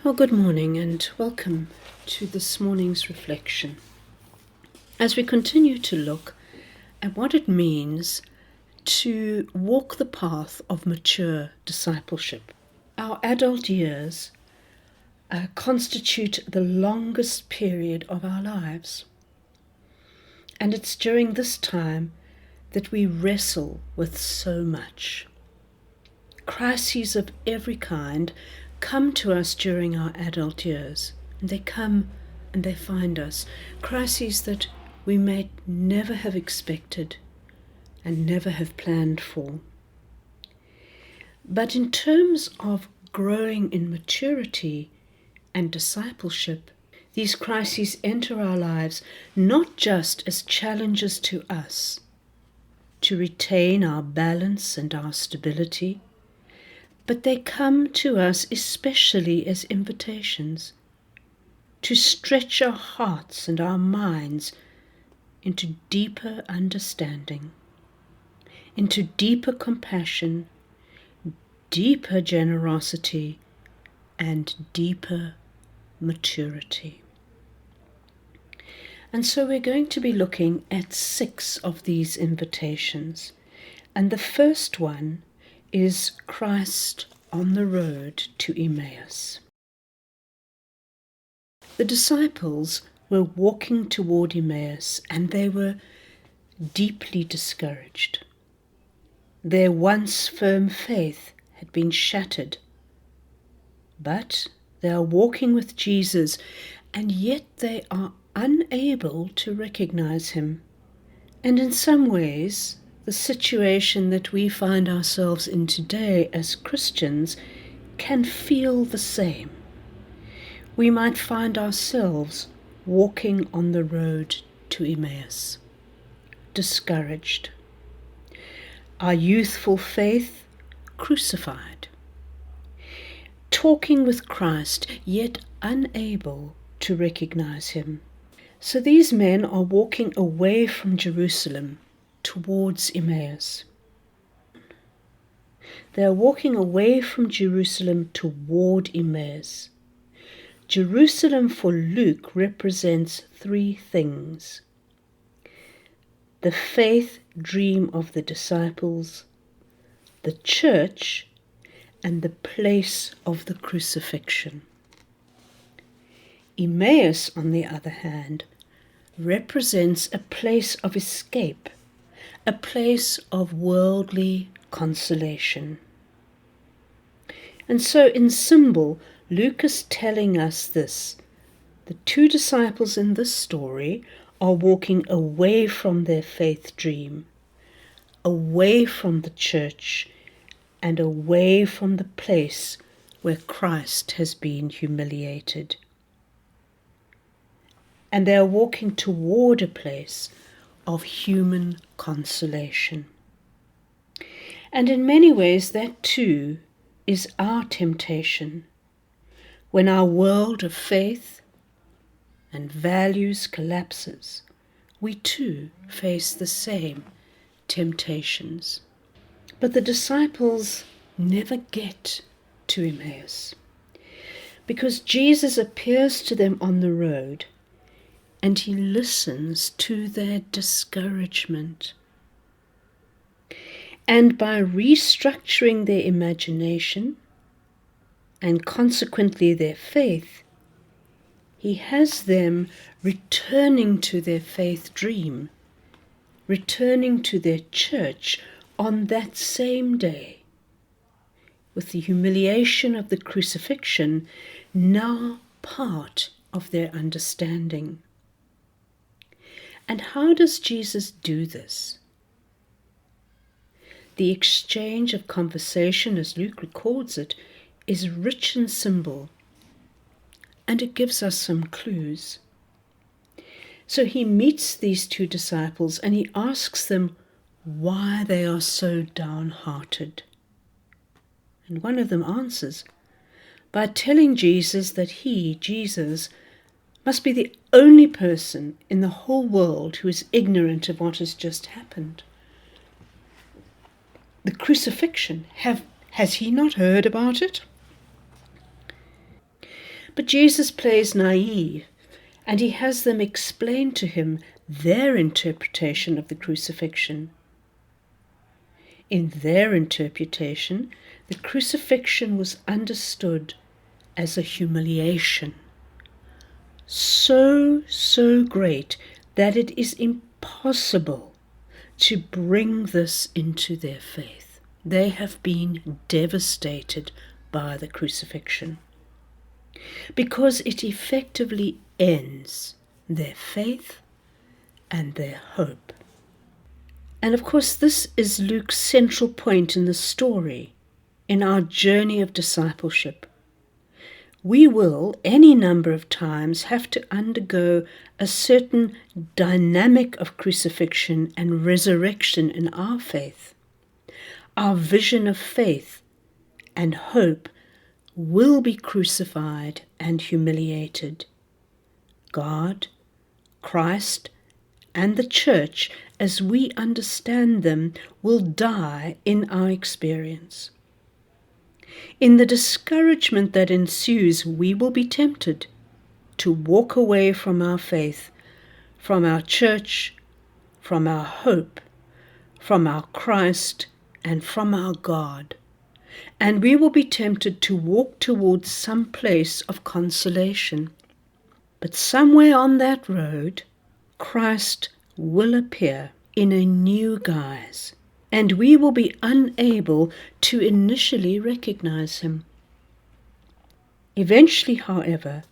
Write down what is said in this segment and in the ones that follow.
Well, good morning and welcome to this morning's reflection. As we continue to look at what it means to walk the path of mature discipleship. Our adult years constitute the longest period of our lives. And it's during this time that we wrestle with so much. Crises of every kind come to us during our adult years, and they come and they find us. Crises that we may never have expected and never have planned for. But in terms of growing in maturity and discipleship, these crises enter our lives not just as challenges to us to retain our balance and our stability, but they come to us especially as invitations to stretch our hearts and our minds into deeper understanding, into deeper compassion, deeper generosity, and deeper maturity. And so we're going to be looking at 6 of these invitations. And the first one is Christ on the road to Emmaus. The disciples were walking toward Emmaus and they were deeply discouraged. Their once firm faith had been shattered. But they are walking with Jesus, and yet they are unable to recognize him. And in some ways, the situation that we find ourselves in today as Christians can feel the same. We might find ourselves walking on the road to Emmaus, discouraged. Our youthful faith crucified. Talking with Christ, yet unable to recognize him. So these men are walking away from Jerusalem towards Emmaus. They are walking away from Jerusalem toward Emmaus. Jerusalem for Luke represents 3 things: the faith dream of the disciples, the church, and the place of the crucifixion. Emmaus, on the other hand, represents a place of escape, a place of worldly consolation. And so in symbol, Luke is telling us this: the 2 disciples in this story are walking away from their faith dream, away from the church, and away from the place where Christ has been humiliated. And they are walking toward a place of human consolation. And in many ways that too is our temptation. When our world of faith and values collapses, we too face the same temptations. But the disciples never get to Emmaus, because Jesus appears to them on the road and he listens to their discouragement. And by restructuring their imagination and consequently their faith, he has them returning to their faith dream, returning to their church on that same day, with the humiliation of the crucifixion now part of their understanding. And how does Jesus do this? The exchange of conversation, as Luke records it, is rich in symbol, and it gives us some clues. So he meets these 2 disciples and he asks them why they are so downhearted. And one of them answers by telling Jesus that he, Jesus, must be the only person in the whole world who is ignorant of what has just happened. The crucifixion, has he not heard about it? But Jesus plays naive, and he has them explain to him their interpretation of the crucifixion. In their interpretation, the crucifixion was understood as a humiliation, so great that it is impossible to bring this into their faith. They have been devastated by the crucifixion because it effectively ends their faith and their hope. And of course, this is Luke's central point in the story, in our journey of discipleship. We will, any number of times, have to undergo a certain dynamic of crucifixion and resurrection in our faith. Our vision of faith and hope will be crucified and humiliated. God, Christ, and the church, as we understand them, will die in our experience. In the discouragement that ensues, we will be tempted to walk away from our faith, from our church, from our hope, from our Christ, and from our God. And we will be tempted to walk towards some place of consolation. But somewhere on that road, Christ will appear in a new guise, and we will be unable to initially recognize him. Eventually, however,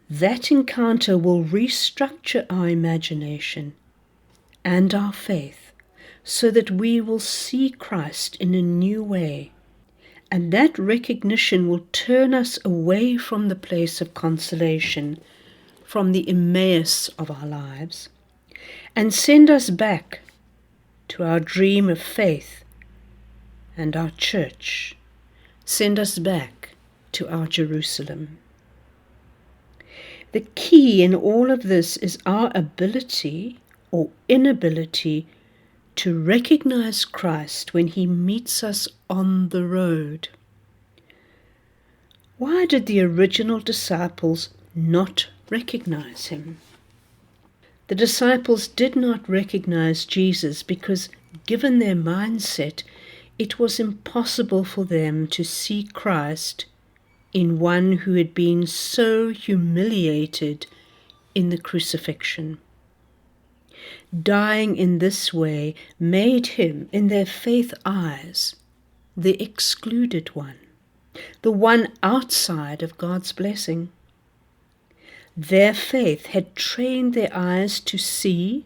that encounter will restructure our imagination and our faith so that we will see Christ in a new way, and that recognition will turn us away from the place of consolation, from the Emmaus of our lives, and send us back to our dream of faith and our church. Send us back to our Jerusalem. The key in all of this is our ability or inability to recognize Christ when he meets us on the road. Why did the original disciples not recognize him? The disciples did not recognize Jesus because, given their mindset, it was impossible for them to see Christ in one who had been so humiliated in the crucifixion. Dying in this way made him, in their faith eyes, the excluded one, the one outside of God's blessing. Their faith had trained their eyes to see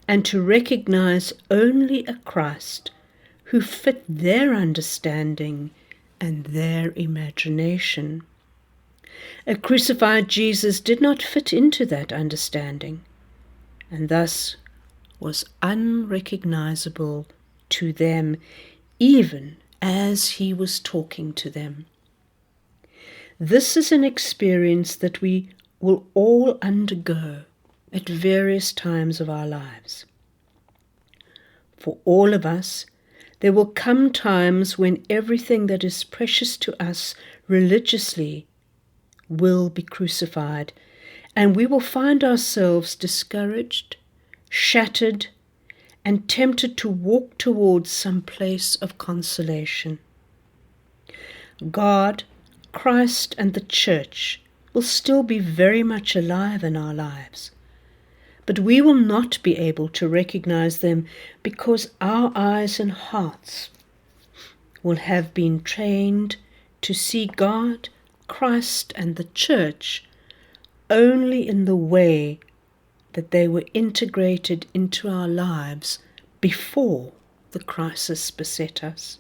and to recognize only a Christ who fit their understanding and their imagination. A crucified Jesus did not fit into that understanding, and thus was unrecognizable to them, even as he was talking to them. This is an experience that we will all undergo at various times of our lives. For all of us, there will come times when everything that is precious to us religiously will be crucified, and we will find ourselves discouraged, shattered, and tempted to walk towards some place of consolation. God, Christ, and the church will still be very much alive in our lives, but we will not be able to recognize them because our eyes and hearts will have been trained to see God, Christ, and the church only in the way that they were integrated into our lives before the crisis beset us.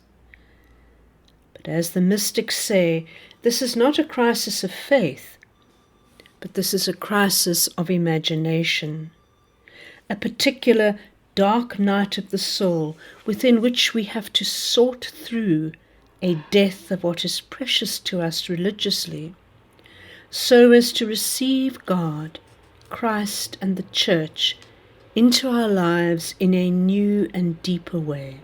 But as the mystics say, this is not a crisis of faith, but this is a crisis of imagination, a particular dark night of the soul within which we have to sort through a death of what is precious to us religiously, so as to receive God, Christ, and the church into our lives in a new and deeper way.